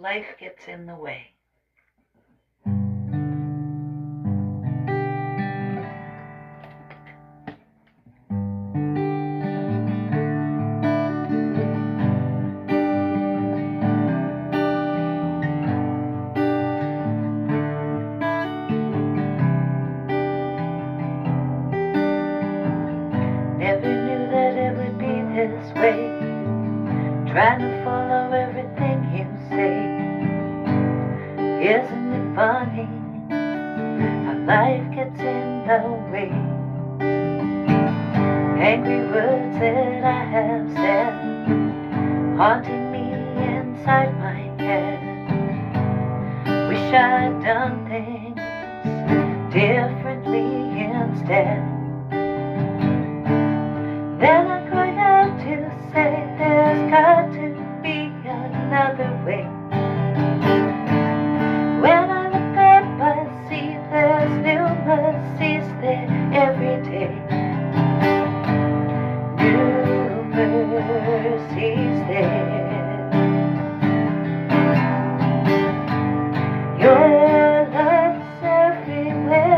life gets in the way. Never knew that it would be this way, trying to follow everything you say. Isn't it funny how life gets in the way? Angry words that I have said, haunting me inside my head. Wish I'd done things differently instead. Then I'm going to have to say there's got to be another way. When I look up I see there's new mercies there every day. New mercies there. Your love's everywhere.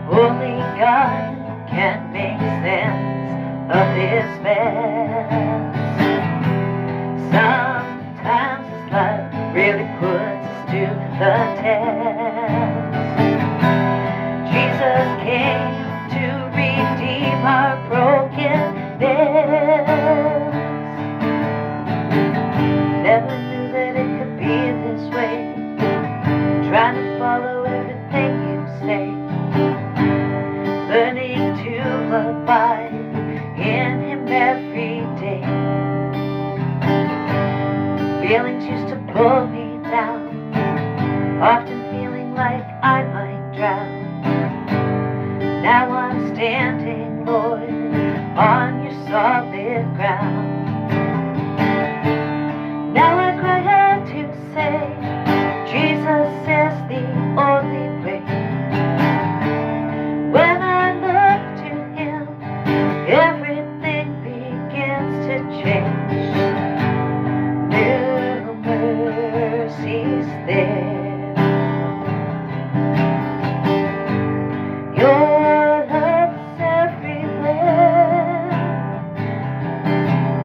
Only God can make sense of this mess. Sometimes this life really puts us to the test. Jesus came to redeem our brokenness. Never knew that it could be this way, trying to follow everything you say. Learning to abide in Him every day. Feelings used to pull me down, often feeling like I might drown. Now I'm standing, Lord, on your solid ground.